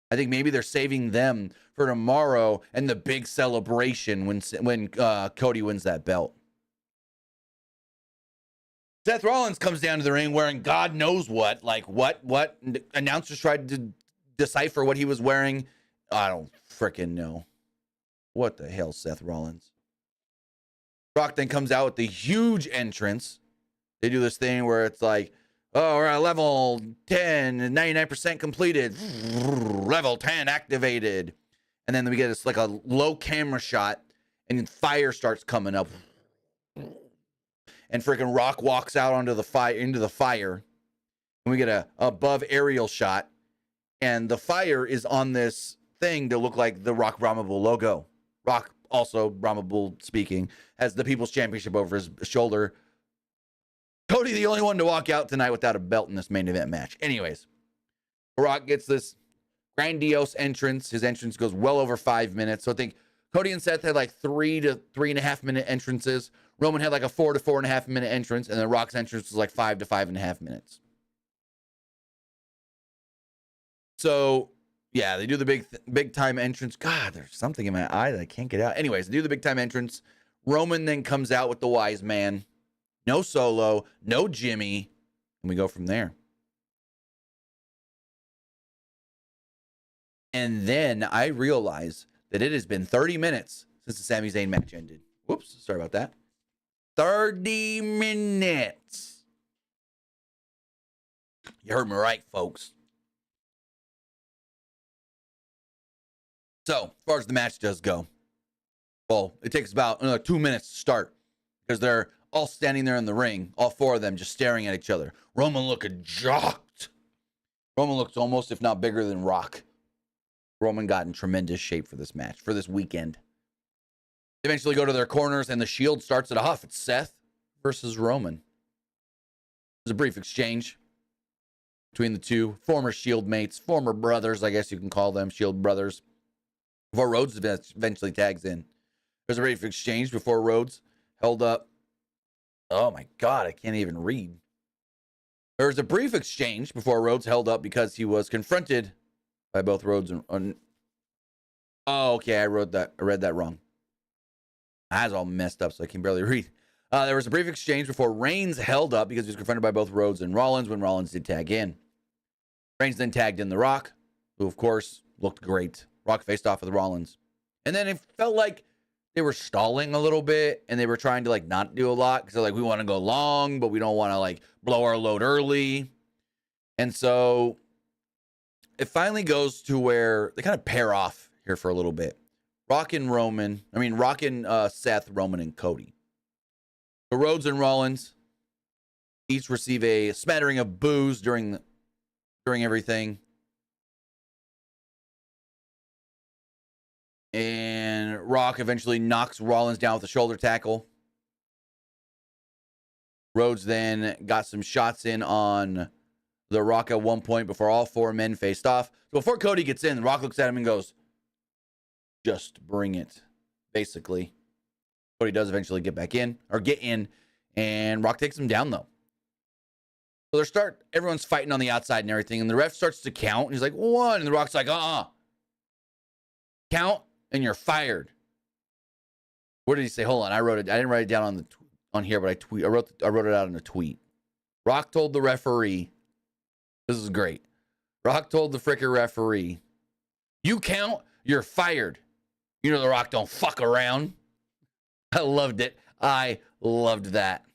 I think maybe they're saving them for tomorrow and the big celebration when Cody wins that belt. Seth Rollins comes down to the ring wearing God knows what. Like what announcers tried to decipher what he was wearing. I don't freaking know. What the hell, Seth Rollins? Brock then comes out with the huge entrance. They do this thing where it's like, oh, we're at level 10, 99% completed. Level 10 activated. And then we get this like a low camera shot. and fire starts coming up. And freaking Rock walks out onto the fire, and we get a above aerial shot, and the fire is on this thing to look like the Rock Brahmable logo. Rock, also Brahmable speaking, has the People's Championship over his shoulder. Cody, the only one to walk out tonight without a belt in this main event match. Anyways, Rock gets this grandiose entrance. His entrance goes well over 5 minutes. So I think Cody and Seth had like 3 to 3.5 minute entrances. Roman had like a 4 to 4.5 minute entrance, and then Rock's entrance was like 5 to 5.5 minutes. So yeah, they do the big time entrance. God, there's something in my eye that I can't get out. Anyways, they do the big time entrance. Roman then comes out with the wise man. No Solo, no Jimmy, and we go from there. And then I realize that it has been 30 minutes since the Sami Zayn match ended. Whoops, sorry about that. 30 minutes. You heard me right, folks. So, as far as the match does go, well, it takes about 2 minutes to start because they're all standing there in the ring, all 4 of them just staring at each other. Roman looking jocked. Roman looks almost, if not bigger than Rock. Roman got in tremendous shape for this match, for this weekend. They eventually go to their corners, and the Shield starts it off. It's Seth versus Roman. There's a brief exchange between the two former Shield mates, former brothers, I guess you can call them, Shield brothers, before Rhodes eventually tags in. There's a brief exchange before Rhodes held up. Oh my God, I can't even read. There was a brief exchange before Rhodes held up because he was confronted by both Rhodes and... Oh, okay, I read that wrong. My eyes all messed up, so I can barely read. There was a brief exchange before Reigns held up because he was confronted by both Rhodes and Rollins when Rollins did tag in. Reigns then tagged in The Rock, who, of course, looked great. Rock faced off with Rollins. And then it felt like they were stalling a little bit, and they were trying to, like, not do a lot because they're like, we want to go long, but we don't want to, like, blow our load early. And so it finally goes to where they kind of pair off here for a little bit. Rock and Seth, Roman, and Cody. The Rhodes and Rollins each receive a smattering of boos during everything. And Rock eventually knocks Rollins down with a shoulder tackle. Rhodes then got some shots in on The Rock at one point before all 4 men faced off. So before Cody gets in, The Rock looks at him and goes, just bring it, basically. Cody does eventually get in, and Rock takes him down, though. So everyone's fighting on the outside and everything, and the ref starts to count, and he's like, 1, and The Rock's like, count, and you're fired. What did he say? Hold on, I didn't write it down on here, but I wrote it out in a tweet. Rock told the referee, this is great. Rock told the frickin' referee, you count, you're fired. You know The Rock don't fuck around. I loved it. I loved that.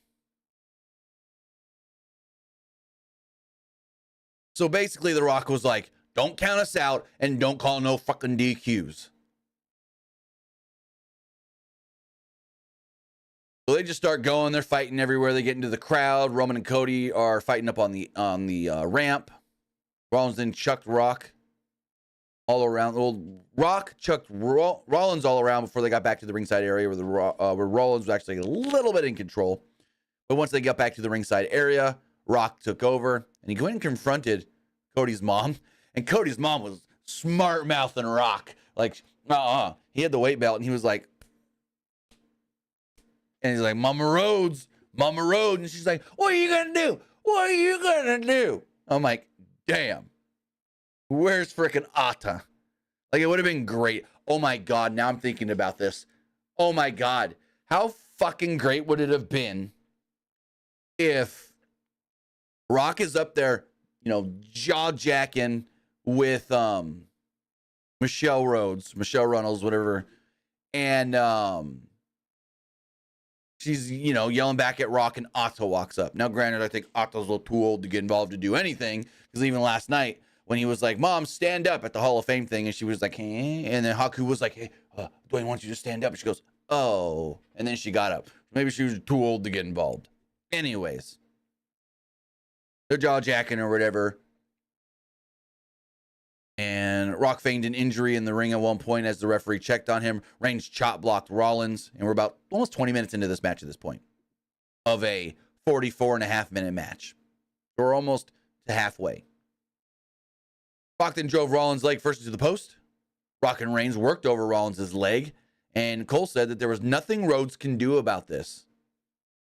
So basically, The Rock was like, don't count us out and don't call no fucking DQs. So they just start going. They're fighting everywhere. They get into the crowd. Roman and Cody are fighting up on the ramp. Rollins then chucked Rock all around. Well, Rock chucked Rollins all around before they got back to the ringside area where Rollins was actually a little bit in control. But once they got back to the ringside area, Rock took over, and he went and confronted Cody's mom. And Cody's mom was smart mouthing Rock. Like, he had the weight belt, and he was like, and he's like, Mama Rhodes. And she's like, what are you going to do? What are you going to do? I'm like, damn. Where's frickin' Atta? Like, it would have been great. Oh, my God. Now I'm thinking about this. Oh, my God. How fucking great would it have been if Rock is up there, jaw-jacking with Michelle Runnels, whatever, and she's, yelling back at Rock, and Atta walks up. Now, granted, I think Atta's a little too old to get involved to do anything, because even last night, when he was like, Mom, stand up at the Hall of Fame thing, and she was like, hey, and then Haku was like, hey, Dwayne wants you to stand up, and she goes, oh. And then she got up. Maybe she was too old to get involved. Anyways, they're jaw jacking or whatever. And Rock feigned an injury in the ring at one point as the referee checked on him. Reigns chop blocked Rollins. And we're about almost 20 minutes into this match at this point of a 44.5-minute match. We're almost to halfway. Rock then drove Rollins' leg first into the post. Rock and Reigns worked over Rollins' leg. And Cole said that there was nothing Rhodes can do about this.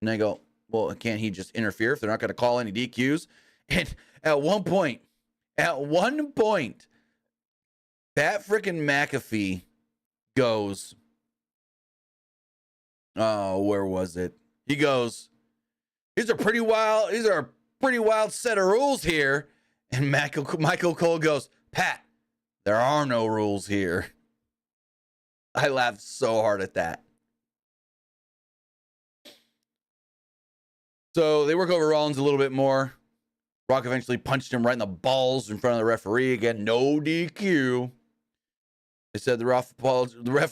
And I go, well, can't he just interfere if they're not going to call any DQs? And at one point, Pat freaking McAfee goes, oh, where was it? He goes, these are a pretty wild set of rules here. And Michael Cole goes, Pat, there are no rules here. I laughed so hard at that. So they work over Rollins a little bit more. Rock eventually punched him right in the balls in front of the referee. Again, no DQ. They said the ref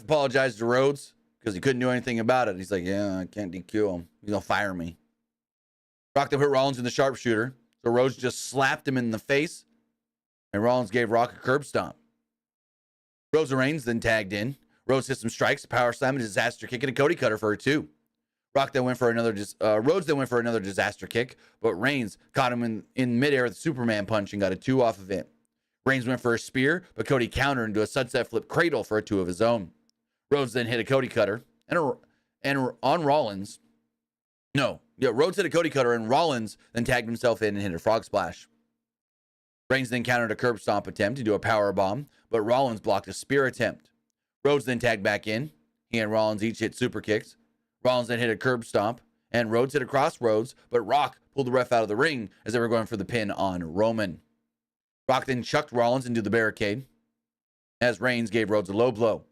apologized to Rhodes because he couldn't do anything about it. He's like, yeah, I can't DQ him. He's going to fire me. Rock then put Rollins in the sharpshooter. So Rhodes just slapped him in the face. And Rollins gave Rock a curb stomp. Rhodes and Reigns then tagged in. Rhodes hit some strikes, power slam, a disaster kick, and a Cody cutter for a 2. Rhodes then went for another disaster kick, but Reigns caught him in midair with a Superman punch and got a 2 off of it. Reigns went for a spear, but Cody countered into a sunset flip cradle for a 2 of his own. Rhodes then hit a Cody cutter and on Rollins. Rhodes hit a Cody cutter and Rollins then tagged himself in and hit a frog splash. Reigns then countered a curb stomp attempt to do a power bomb, but Rollins blocked a spear attempt. Rhodes then tagged back in. He and Rollins each hit super kicks. Rollins then hit a curb stomp, and Rhodes hit a crossroads, but Rock pulled the ref out of the ring as they were going for the pin on Roman. Rock then chucked Rollins into the barricade as Reigns gave Rhodes a low blow.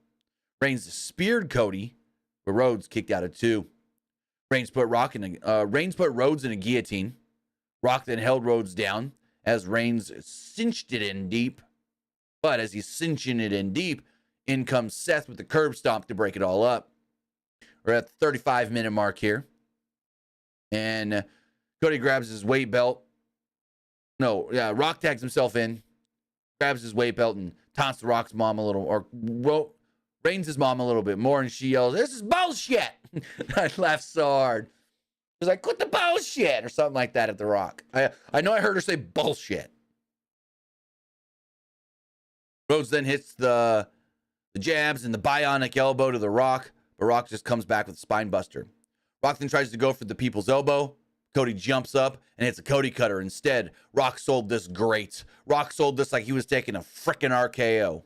Reigns speared Cody, but Rhodes kicked out at 2. Reigns put Rhodes in a guillotine. Rock then held Rhodes down as Reigns cinched it in deep. But as he's cinching it in deep, in comes Seth with the curb stomp to break it all up. We're at the 35-minute mark here. And Cody grabs his weight belt. Rock tags himself in, grabs his weight belt, and taunts the Rock's mom a little, or Reigns' mom a little bit more, and she yells, "This is bullshit!" I laughed so hard. She's like, "Quit the bullshit!" or something like that at the Rock. I know I heard her say bullshit. Rhodes then hits the jabs and the bionic elbow to the Rock, but Rock just comes back with a spine buster. Rock then tries to go for the people's elbow. Cody jumps up and hits a Cody cutter instead. Rock sold this great. Rock sold this like he was taking a frickin' RKO.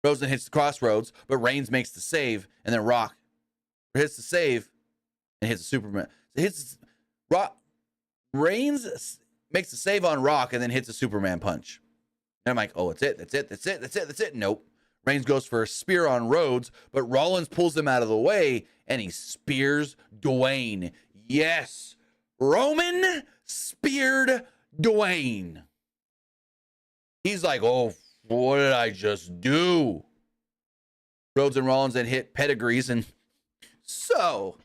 Rhodes then hits the crossroads, but Reigns makes the save, and then Rock hits the save and hits a Superman. Reigns makes the save on Rock and then hits a Superman punch. And I'm like, oh, that's it. Nope. Reigns goes for a spear on Rhodes, but Rollins pulls him out of the way, and he spears Dwayne. Yes, Roman speared Dwayne. He's like, oh, what did I just do? Rhodes and Rollins then hit pedigrees, and so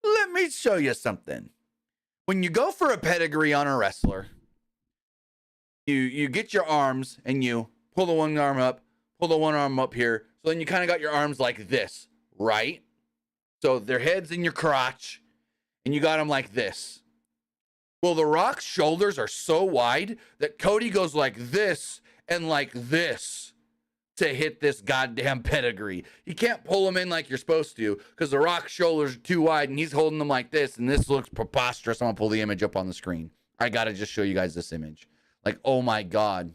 let me show you something. When you go for a pedigree on a wrestler, you get your arms and you pull the one arm up, pull the one arm up here. So then you kind of got your arms like this, right? So their head's in your crotch and you got them like this. Well, the Rock's shoulders are so wide that Cody goes like this and like this to hit this goddamn pedigree. You can't pull them in like you're supposed to because the Rock's shoulders are too wide and he's holding them like this. And this looks preposterous. I'm going to pull the image up on the screen. I got to just show you guys this image. Like, oh my God.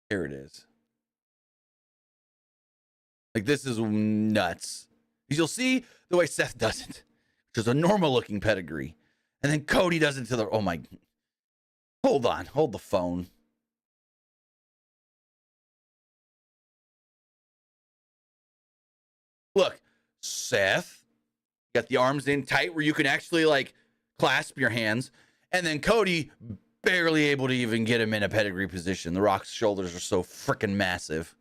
Here it is. Like, this is nuts. You'll see the way Seth does it, which is a normal looking pedigree. And then Cody does it to the, oh my, hold on, hold the phone. Look, Seth got the arms in tight where you can actually like clasp your hands. And then Cody barely able to even get him in a pedigree position. The Rock's shoulders are so freaking massive.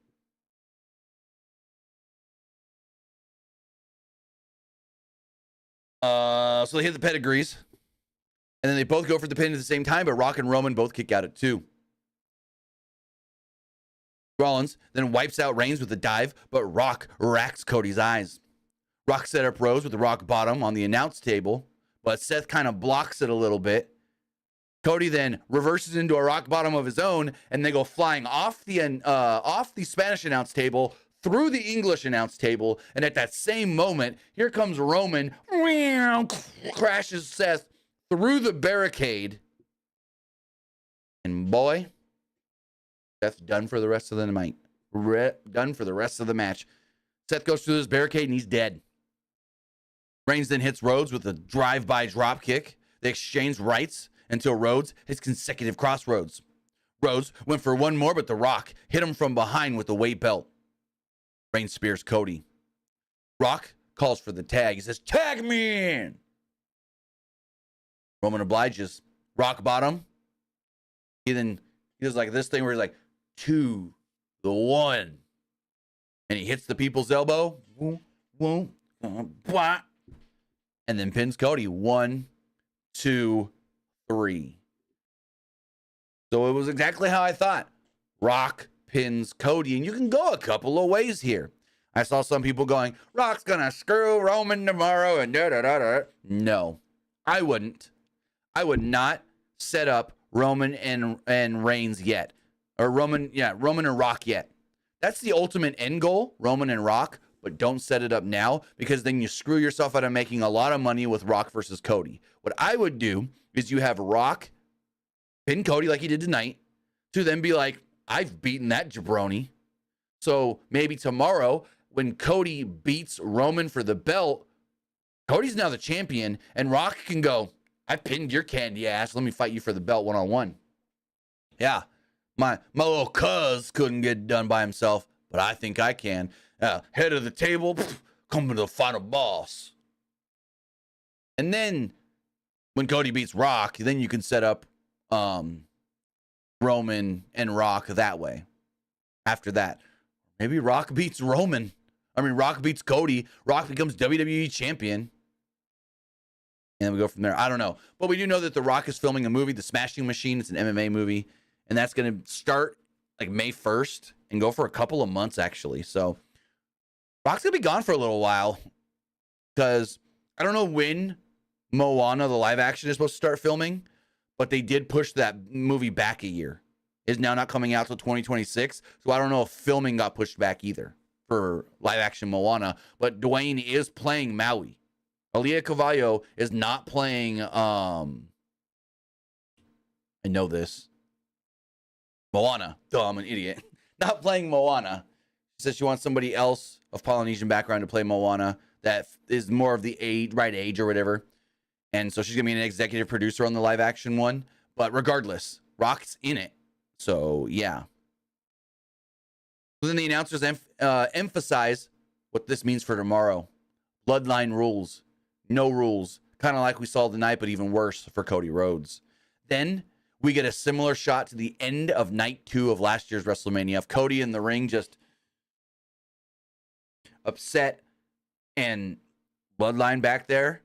So they hit the pedigrees. And then they both go for the pin at the same time, but Rock and Roman both kick out at 2. Rollins then wipes out Reigns with a dive, but Rock racks Cody's eyes. Rock set up Rose with the Rock bottom on the announce table, but Seth kind of blocks it a little bit. Cody then reverses into a Rock bottom of his own, and they go flying off the Spanish announce table, through the English announce table, and at that same moment, here comes Roman, crashes Seth through the barricade, and boy, Seth done for the rest of the night. Done for the rest of the match. Seth goes through this barricade, and he's dead. Reigns then hits Rhodes with a drive-by drop kick. They exchange rights until Rhodes hits consecutive crossroads. Rhodes went for one more, but The Rock hit him from behind with the weight belt. Reigns spears Cody. Rock calls for the tag. He says, "Tag me in." Roman obliges. Rock bottom. He does like this thing where he's like, 2 to 1. And he hits the people's elbow. And then pins Cody. 1, 2, 3. So it was exactly how I thought. Rock pins Cody. And you can go a couple of ways here. I saw some people going, Rock's gonna screw Roman tomorrow and da-da-da-da. No, I wouldn't. I would not set up Roman and Reigns yet. Or Roman and Rock yet. That's the ultimate end goal, Roman and Rock, but don't set it up now because then you screw yourself out of making a lot of money with Rock versus Cody. What I would do is you have Rock pin Cody like he did tonight to then be like, I've beaten that jabroni. So maybe tomorrow when Cody beats Roman for the belt, Cody's now the champion and Rock can go, I pinned your candy ass. Let me fight you for the belt one-on-one. Yeah, my little cuz couldn't get it done by himself, but I think I can. Head of the table, come to the final boss. And then when Cody beats Rock, then you can set up Roman and Rock that way. After that, maybe Rock beats Roman. Rock beats Cody. Rock becomes WWE champion. And then we go from there. I don't know. But we do know that The Rock is filming a movie, The Smashing Machine. It's an MMA movie. And that's going to start like May 1st and go for a couple of months, actually. So Rock's going to be gone for a little while. Because I don't know when Moana, the live action, is supposed to start filming. But they did push that movie back a year. It's now not coming out till 2026. So I don't know if filming got pushed back either for live action Moana. But Dwayne is playing Maui. Aaliyah Cavallo is not playing, I know this, Moana. Duh, I'm an idiot. Not playing Moana. She says she wants somebody else of Polynesian background to play Moana that is more of the right age or whatever. And so she's going to be an executive producer on the live action one. But regardless, Rock's in it. So, yeah. So then the announcers emphasize what this means for tomorrow. Bloodline rules. No rules. Kind of like we saw tonight, but even worse for Cody Rhodes. Then we get a similar shot to the end of night 2 of last year's WrestleMania of Cody in the ring just upset and Bloodline back there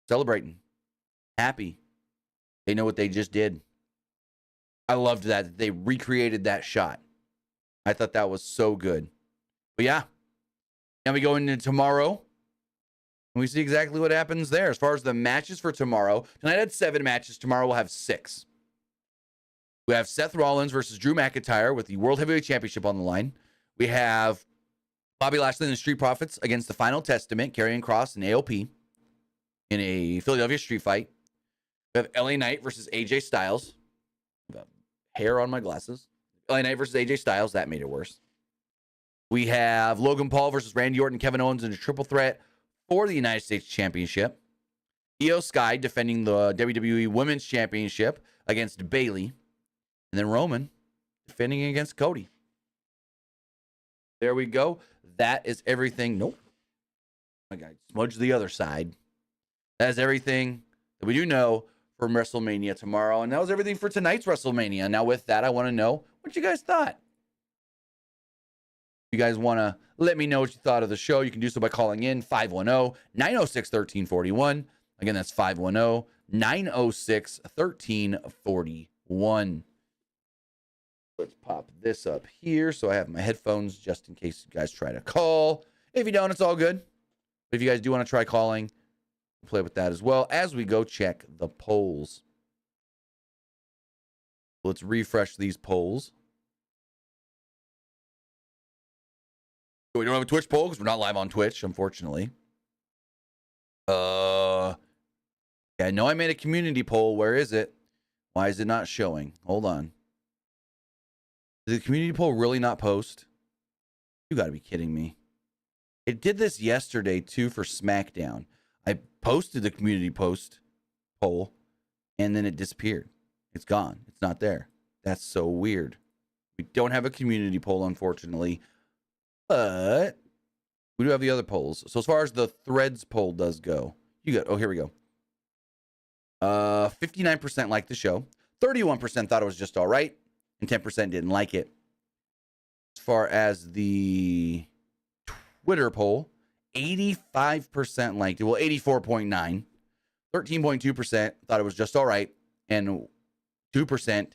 celebrating. Happy. They know what they just did. I loved that. They recreated that shot. I thought that was so good. But yeah. Now we go into tomorrow. We see exactly what happens there. As far as the matches for tomorrow, tonight had 7 matches. Tomorrow we'll have 6. We have Seth Rollins versus Drew McIntyre with the World Heavyweight Championship on the line. We have Bobby Lashley and the Street Profits against the Final Testament, Karrion Kross and AOP in a Philadelphia street fight. We have LA Knight versus AJ Styles. Hair on my glasses. LA Knight versus AJ Styles. That made it worse. We have Logan Paul versus Randy Orton, Kevin Owens in a triple threat for the United States Championship. Io Sky defending the WWE Women's Championship against Bayley. And then Roman defending against Cody. There we go. That is everything. Nope. My God, smudge the other side. That is everything that we do know from WrestleMania tomorrow. And that was everything for tonight's WrestleMania. Now, with that, I want to know what you guys thought. If you guys want to let me know what you thought of the show, you can do so by calling in 510-906-1341. Again, that's 510-906-1341. Let's pop this up here so I have my headphones just in case you guys try to call. If you don't, it's all good. But if you guys do want to try calling, play with that as well as we go check the polls. Let's refresh these polls. We don't have a Twitch poll because we're not live on Twitch, unfortunately. Yeah, I know I made a community poll. Where is it? Why is it not showing? Hold on. Did the community poll really not post? You got to be kidding me. It did this yesterday, too, for SmackDown. I posted the community poll, and then it disappeared. It's gone. It's not there. That's so weird. We don't have a community poll, unfortunately. But we do have the other polls. So as far as the Threads poll does go, you got, oh, here we go. 59% liked the show. 31% thought it was just all right. And 10% didn't like it. As far as the Twitter poll, 85% liked it. Well, 84.9. 13.2% thought it was just all right. And 2%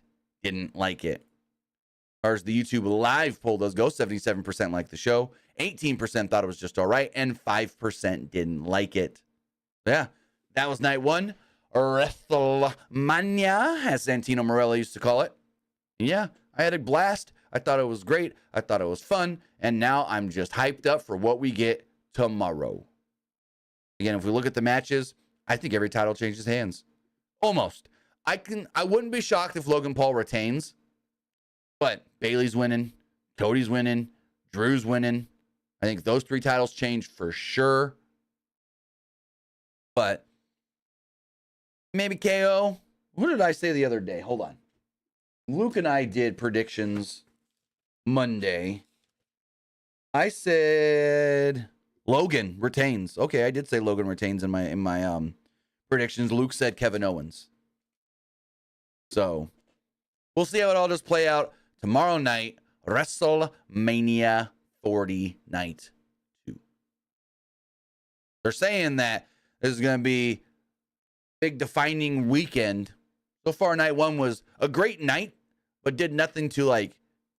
didn't like it. As far as the YouTube live poll does go, 77% liked the show. 18% thought it was just all right. And 5% didn't like it. Yeah, that was night one. WrestleMania, as Santino Marella used to call it. Yeah, I had a blast. I thought it was great. I thought it was fun. And now I'm just hyped up for what we get tomorrow. Again, if we look at the matches, I think every title changes hands. Almost. I wouldn't be shocked if Logan Paul retains. But Bayley's winning. Cody's winning. Drew's winning. I think those three titles change for sure. But maybe KO. What did I say the other day? Hold on. Luke and I did predictions Monday. I said Logan retains. Okay, I did say Logan retains in my predictions. Luke said Kevin Owens. So we'll see how it all just play out tomorrow night. WrestleMania 40 night 2. They're saying that this is going to be big defining weekend. So far, night one was a great night, but did nothing to like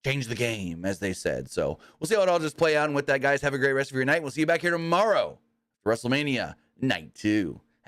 change the game, as they said. So we'll see how it all just play out. And with that, guys, have a great rest of your night. We'll see you back here tomorrow for WrestleMania night 2.